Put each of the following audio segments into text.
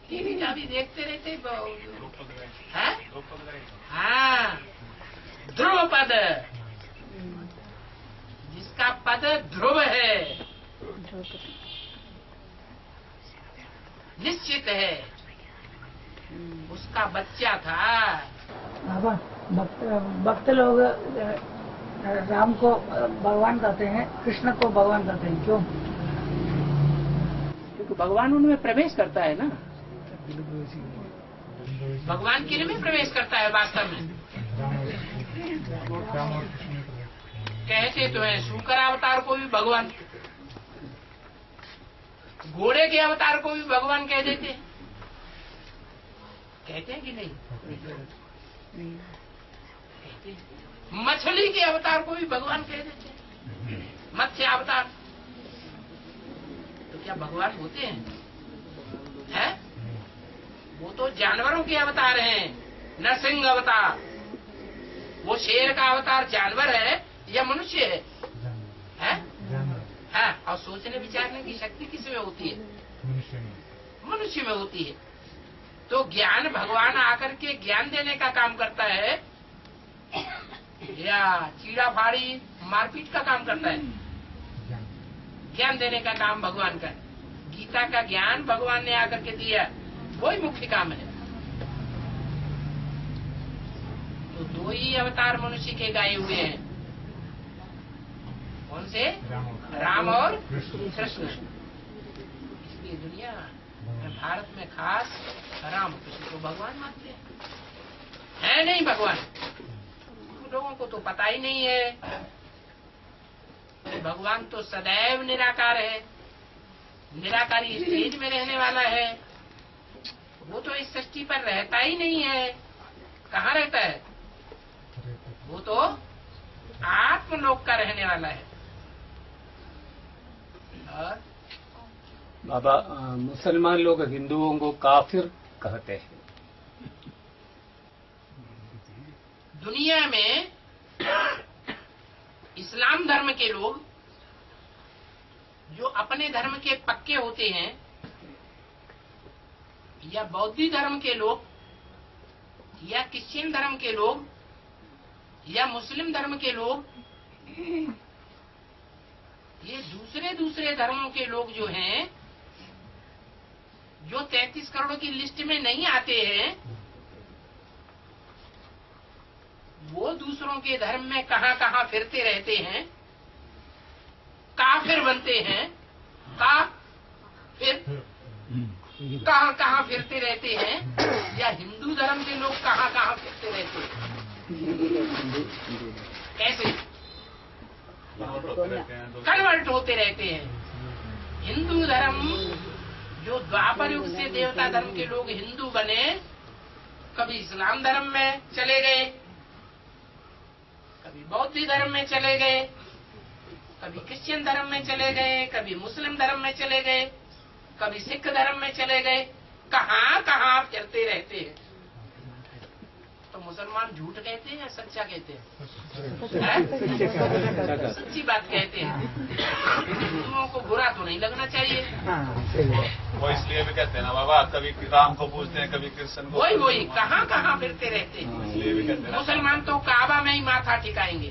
TV का भी देखते रहते हैं। हाँ, ध्रुव पद, जिसका पद ध्रुव है, निश्चित है, उसका बच्चा था। भक्त लोग राम को भगवान कहते हैं, कृष्ण को भगवान कहते हैं, क्यों? क्योंकि भगवान उनमें प्रवेश करता है ना। भगवान किन में प्रवेश करता है वास्तव में? कहते तो है शूकर अवतार को भी भगवान, घोड़े के अवतार को भी भगवान कह देते हैं। कहते हैं कि नहीं? कहते हैं। मछली के अवतार को भी भगवान कह देते हैं, मत्स्य अवतार। तो क्या भगवान होते हैं? वो तो जानवरों के अवतार हैं। नरसिंह अवतार, वो शेर का अवतार जानवर है या मनुष्य है? हाँ, और सोचने विचारने की शक्ति किसमें होती है? मनुष्य में होती है। तो ज्ञान भगवान आकर के ज्ञान देने का काम करता है या चीड़ा फाड़ी मारपीट का काम करता है? ज्ञान देने का काम भगवान का है। गीता का ज्ञान भगवान ने आकर के दिया, वही मुख्य काम है। तो दो ही अवतार मनुष्य के गाये हुए हैं। कौन से? राम और कृष्ण। इसलिए दुनिया में, भारत में खास राम कृष्ण को भगवान मानते हैं। है नहीं भगवान? लोगों को तो पता ही नहीं है। भगवान तो सदैव निराकार है, निराकारी स्टेज में रहने वाला है। वो तो इस सृष्टि पर रहता ही नहीं है। कहाँ रहता है? वो तो आत्मलोक का रहने वाला है। और बाबा, मुसलमान लोग हिंदुओं को काफिर कहते हैं। दुनिया में इस्लाम धर्म के लोग जो अपने धर्म के पक्के होते हैं, या बौद्ध धर्म के लोग, या क्रिश्चियन धर्म के लोग, या मुस्लिम धर्म के लोग, ये दूसरे धर्मों के लोग जो हैं, जो 33 करोड़ की लिस्ट में नहीं आते हैं, वो दूसरों के धर्म में कहां कहां फिरते रहते हैं, काफिर बनते हैं। काफिर कहां कहां फिरते रहते हैं, या हिंदू धर्म के लोग कहां कहां फिरते रहते हैं? कैसे कन्वर्ट होते रहते हैं। हिंदू धर्म जो द्वापर युग से देवता धर्म के लोग हिंदू बने, कभी इस्लाम धर्म में चले गए, कभी बौद्ध धर्म में चले गए, कभी क्रिश्चियन धर्म में चले गए, कभी मुस्लिम धर्म में चले गए, कभी सिख धर्म में चले गए। कहाँ कहाँ फिरते रहते हैं। तो मुसलमान झूठ कहते हैं या सच्चा कहते हैं? सच्ची बात कहते हैं। हिंदुओं को बुरा तो नहीं लगना चाहिए। वो इसलिए भी कहते हैं ना बाबा, कभी राम को पूछते हैं, कभी कृष्ण को। वही कहाँ कहाँ फिरते रहते हैं। इसलिए भी कहते हैं मुसलमान तो काबा में ही माथा टिकाएंगे।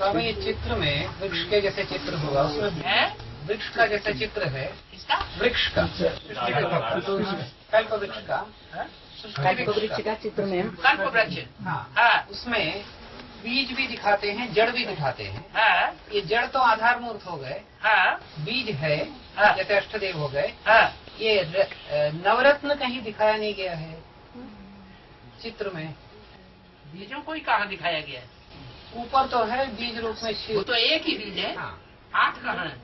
और ये चित्र में वृक्ष के जैसे चित्र होगा, उसमें है वृक्ष का जैसा चित्र है। किसका? वृक्ष का, कल्प वृक्ष का, कल्प वृक्ष का चित्र में कल्प वृक्ष। हाँ, उसमें बीज भी दिखाते हैं, जड़ भी दिखाते हैं। हाँ, ये जड़ तो आधार मूर्त हो गए, हाँ, बीज है हाँ, जैसे अष्टदेव हो गए। हाँ। ये नवरत्न कहीं दिखाया नहीं गया है चित्र में। बीजों को ही कहाँ दिखाया गया है? ऊपर तो है बीज रूप में वो तो एक ही बीज है। हाँ, 8 कहाँ है?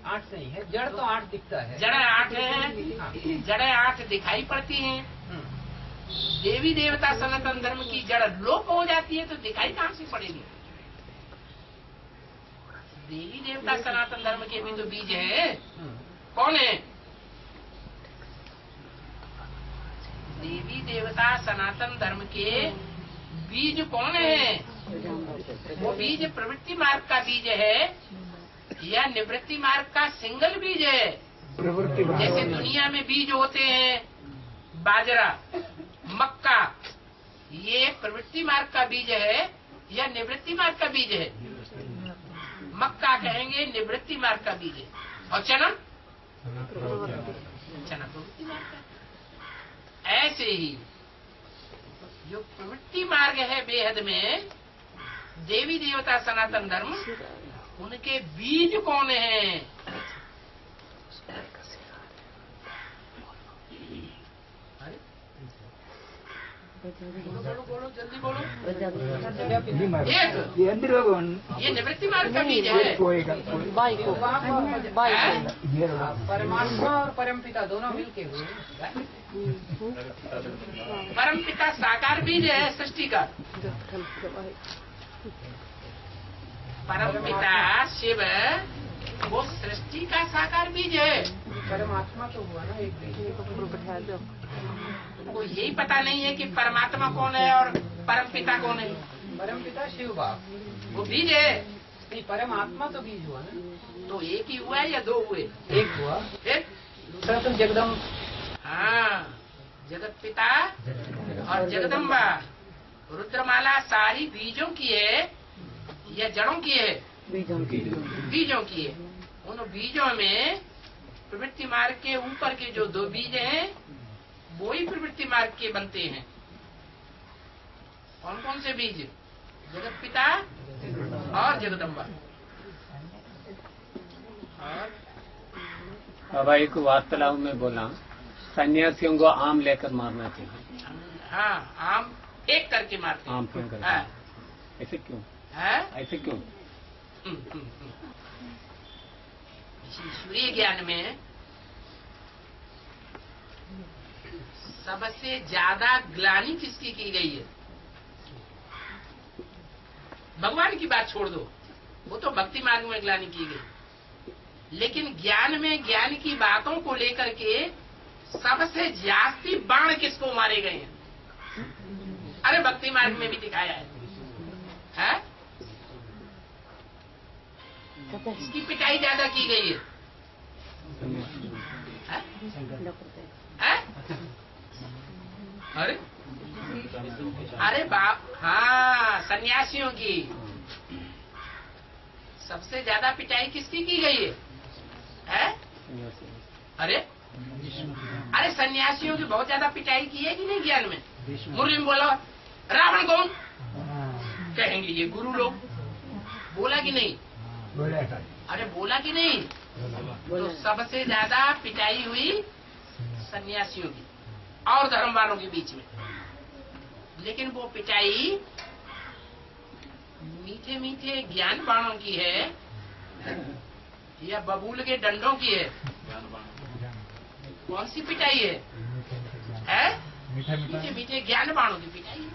8 नहीं है, जड़ तो 8 दिखता है। जड़ें 8 है, जड़ें 8 दिखाई पड़ती हैं। देवी देवता सनातन धर्म की जड़ लोप हो जाती है तो दिखाई कहाँ से पड़ेगी? देवी देवता सनातन धर्म के भी तो बीज है। कौन है? देवी देवता सनातन धर्म के बीज कौन है? वो बीज प्रवृत्ति मार्ग का बीज है यह निवृत्ति मार्ग का सिंगल बीज है। प्रवृत्ति भाव। जैसे दुनिया में बीज होते हैं बाजरा, मक्का, ये प्रवृत्ति मार्ग का बीज है या निवृत्ति मार्ग का बीज है? मक्का कहेंगे निवृत्ति मार्ग का बीज है, और चना प्रवृत्ति मार्ग का। ऐसे ही जो प्रवृत्ति मार्ग है बेहद में, देवी देवता सनातन धर्म, उनके बीज कौन है? बोलो जल्दी बोलो। एक ये निवृत्ति मार्ग का बीज है। परमात्मा और परमपिता दोनों मिलके हुए। परमपिता साकार बीज है सृष्टि का। परमपिता शिव वो सृष्टि का साकार बीज है। परमात्मा तो हुआ ना एक बीज। को यही पता नहीं है कि परमात्मा कौन है और परमपिता कौन है। परमपिता शिव बाप वो बीज है। नहीं, परमात्मा तो बीज हुआ ना। तो एक ही हुआ है या दो हुए? एक हुआ, एक। दूसरा तो जगदम। हाँ, जगत पिता और जगदम्बा। रुद्रमाला सारी बीजों की है या जड़ों की है? बीजों की है। उन बीजों में प्रवृत्ति मार्ग के ऊपर के जो दो बीज हैं वो ही प्रवृत्ति मार्ग के बनते हैं। कौन कौन से बीज? जगत पिता और जगदम्बा। और बाबा एक वार्तालाप में बोला सन्यासियों को आम लेकर मारना चाहिए। हाँ, आम एक करके मारते हैं। आम क्यों करते हाँ। हैं? ऐसे क्यों? है? ऐसे क्यों? ईश्वरीय ज्ञान में सबसे ज्यादा ग्लानि किसकी की गई है? भगवान की बात छोड़ दो, वो तो भक्ति मार्ग में ग्लानि की गई। लेकिन ज्ञान में ज्ञान की बातों को लेकर के सबसे जास्ती बाण किसको मारे गए हैं? अरे भक्ति मार्ग में भी दिखाया है? इसकी पिटाई ज्यादा की गई है। अरे बाप, हाँ, सन्यासियों की सबसे ज्यादा पिटाई किसकी की गई है? अरे सन्यासियों की बहुत ज्यादा पिटाई की है कि नहीं ज्ञान में? मुरली में बोला रावण कौन? कहेंगे ये गुरु लोग। बोला कि नहीं? अरे बोला कि नहीं? तो सबसे ज्यादा पिटाई हुई सन्यासियों की और धर्म वालों के बीच में। लेकिन वो पिटाई मीठे मीठे ज्ञान बाणों की है या बबूल के डंडों की है? कौन सी पिटाई है? मीठे मीठे ज्ञान बाणों की पिटाई है।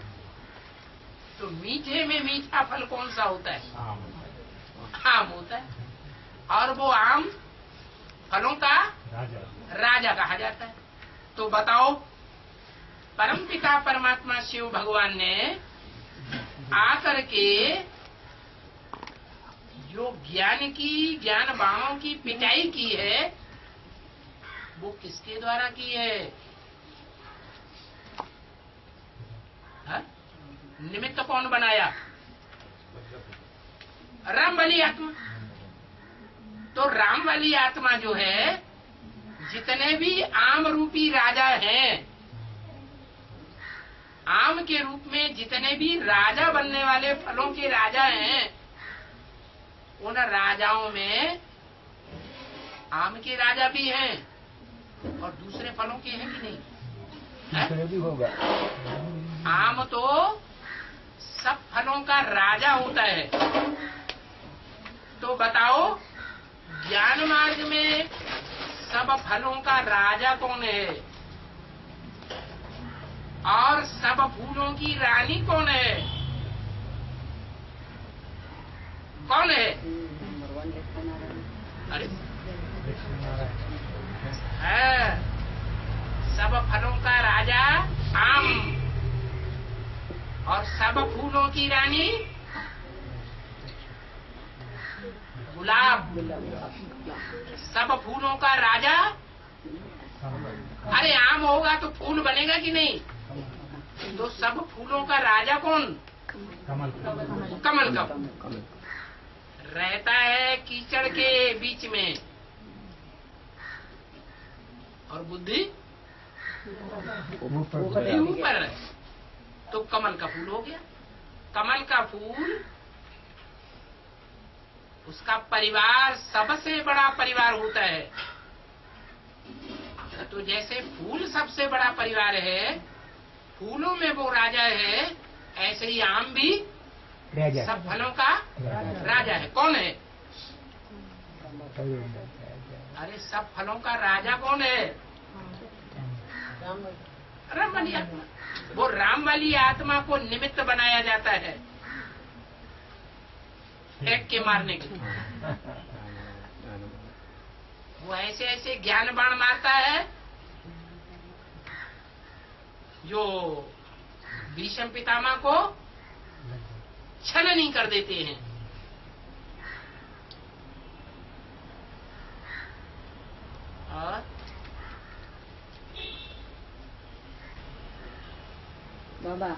तो मीठे में मीठा फल कौन सा होता है? आम होता है। और वो आम फलों का राजा कहा जाता है। तो बताओ, परमपिता परमात्मा शिव भगवान ने आकर के जो ज्ञान बाणों की पिटाई की है वो किसके द्वारा की है? निमित्त कौन बनाया? राम वाली आत्मा। तो राम वाली आत्मा जो है, जितने भी आम रूपी राजा हैं, आम के रूप में जितने भी राजा बनने वाले फलों के राजा हैं, उन राजाओं में आम के राजा भी हैं और दूसरे फलों के हैं कि नहीं? भी होगा। आम तो सब फलों का राजा होता है। तो बताओ, ज्ञान मार्ग में सब फलों का राजा कौन है और सब फूलों की रानी कौन है? कौन है? अरे है, सब फलों का राजा आम और सब फूलों की रानी गुलाब। सब फूलों का राजा। अरे आम होगा तो फूल बनेगा कि नहीं? तो सब फूलों का राजा कौन? कमल का फूल रहता है कीचड़ के बीच में, और बुद्धि ऊपर है, तो कमल का फूल हो गया। कमल का फूल, उसका परिवार सबसे बड़ा परिवार होता है। तो जैसे फूल सबसे बड़ा परिवार है, फूलों में वो राजा है, ऐसे ही आम भी सब फलों का राजा है। कौन है? अरे सब फलों का राजा कौन है? राम वाली आत्मा। वो राम वाली आत्मा को निमित्त बनाया जाता है फेंक के मारने के लिए। वो ऐसे ऐसे ज्ञान बाण मारता है जो भीष्म पितामह को छलनी कर देते हैं। और बाबा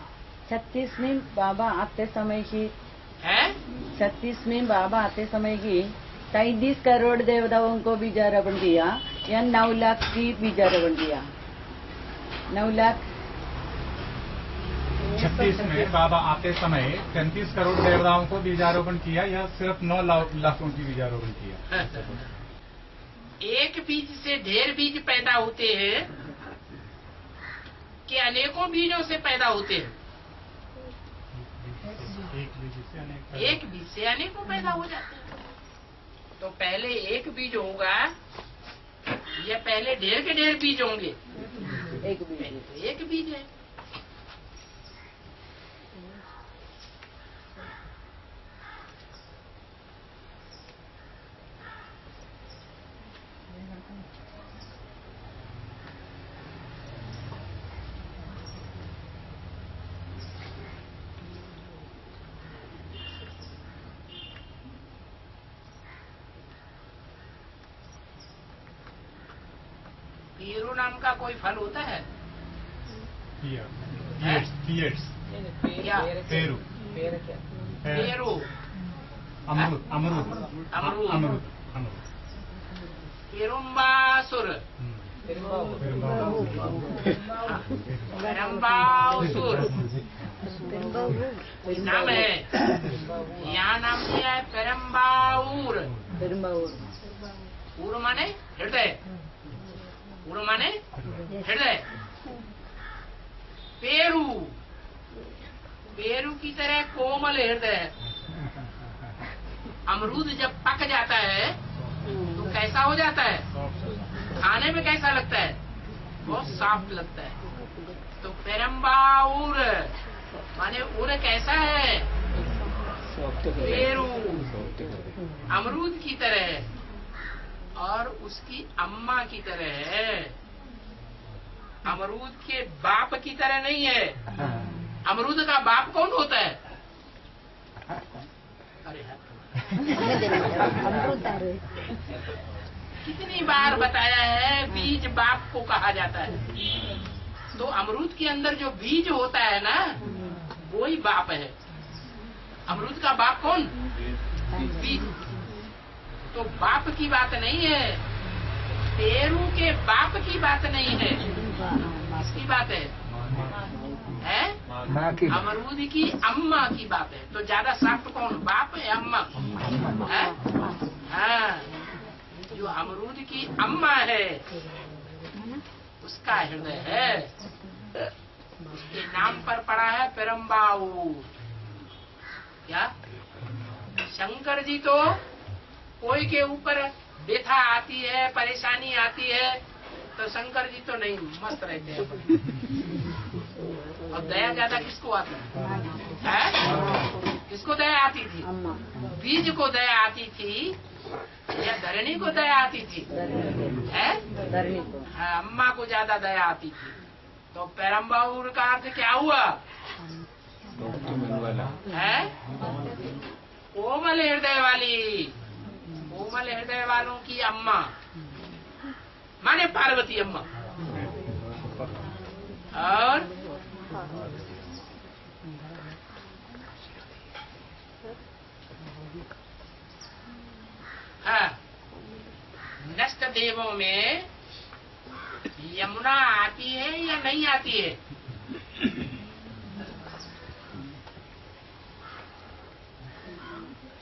36 में बाबा आते समय की है 36 में बाबा आते समय की 33 करोड़ देवताओं को बीजारोपण किया या 9 लाख की बीजारोपण किया? 9 लाख 36 में बाबा आते समय 33 करोड़ देवताओं को बीजारोपण किया या सिर्फ 9 लाखों की बीजारोपण किया? एक बीज से ढेर बीज पैदा होते हैं कि अनेकों बीजों से पैदा होते हैं? एक बीज से अनेकों पैदा हो जाते हैं। तो पहले एक बीज होगा या पहले ढेर के ढेर बीज होंगे? एक बीज। एक बीज है। पेरू नाम का कोई फल होता है? क्या? पेरू पेरू, अमरूद अमरूद अमरूद, अमरूद अमरूद पेरुम्बासुर, पेरम्बासुर नाम है। यहाँ नाम दिया है पेरम्बाऊर। पूर्व माने हृदय, पूर्व माने हृदय। पेरू, पेरू की तरह कोमल हृदय है। अमरूद जब पक जाता है तो कैसा हो जाता है? खाने में कैसा लगता है? बहुत सॉफ्ट लगता है। तो पेरम्बाऊर माने उर कैसा है? पेरू अमरूद की तरह और उसकी अम्मा की तरह है। अमरूद के बाप की तरह नहीं है। अमरूद का बाप कौन होता है? अरे कितनी बार बताया है बीज बाप को कहा जाता है। तो अमरूद के अंदर जो बीज होता है ना, वो ही बाप है। अमरूद का बाप कौन? बीज। तो बाप की बात नहीं है, पेरू के बाप की बात नहीं है। किसकी बात है? अमरूद की अम्मा की बात है। तो ज्यादा सॉफ्ट कौन, बाप है अम्मा? है? हाँ, जो अमरूद की अम्मा है उसका हृदय है। उसके नाम पर पड़ा है पेरम्बाऊ। क्या शंकर जी तो कोई के ऊपर व्यथा आती है, परेशानी आती है तो शंकर जी तो नहीं, मस्त रहते हैं। और दया ज्यादा किसको आता है? किसको दया आती थी? बीज को दया आती थी या धरणी को दया आती थी? है? हाँ, अम्मा को ज्यादा दया आती थी। तो पेरम्बाऊर का अर्थ क्या हुआ? है? कोमल हृदय वाली। कोमल हृदय वालों की अम्मा माने पार्वती अम्मा। और हाँ, नष्ट देवों में यमुना आती है या नहीं आती है?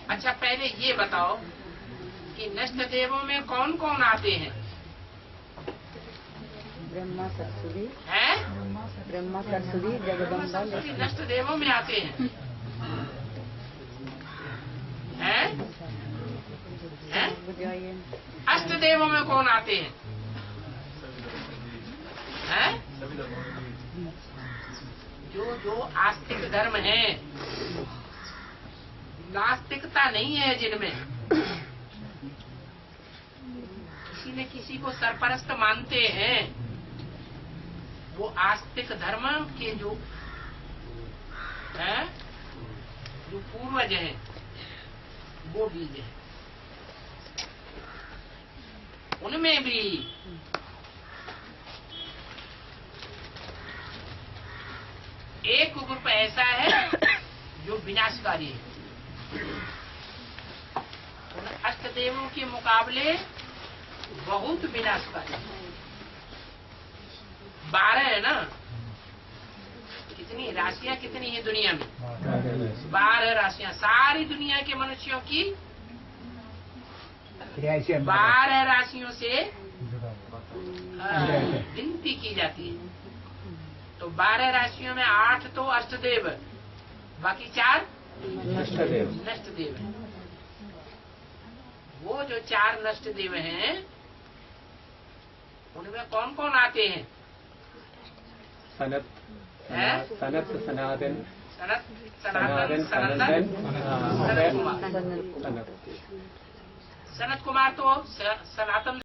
अच्छा, पहले ये बताओ कि नष्ट देवों में कौन कौन आते हैं? ब्रह्मा सरस्वती, हैं? ब्रह्मा सरस्वती जगदम्बा सरस्वती नष्ट देवों में आते हैं। हैं? हैं? बुझाइए। अष्ट देवों में कौन आते हैं? हैं? जो आस्तिक धर्म है, नास्तिकता नहीं है जिनमें, किसी न किसी को सरपरस्त मानते हैं, वो आस्तिक धर्म के जो हैं, जो पूर्वज हैं, वो बीज है। उनमें भी एक ग्रुप ऐसा है जो विनाशकारी है। उन अष्टदेवों के मुकाबले बहुत विनाशकारी है। 12 है ना? कितनी राशियां कितनी है दुनिया में? 12 राशियां। सारी दुनिया के मनुष्यों की 12 राशियों से गिनती की जाती है। तो 12 राशियों में 8 तो अष्टदेव, बाकी 4 नष्ट देव है। वो जो 4 नष्ट देव हैं, उनमें कौन कौन आते हैं? सनत, हैं? सनत, सनातन, सनातन, सनंदन, सनत कुमार। सनत। सनत कुमार तो सनातन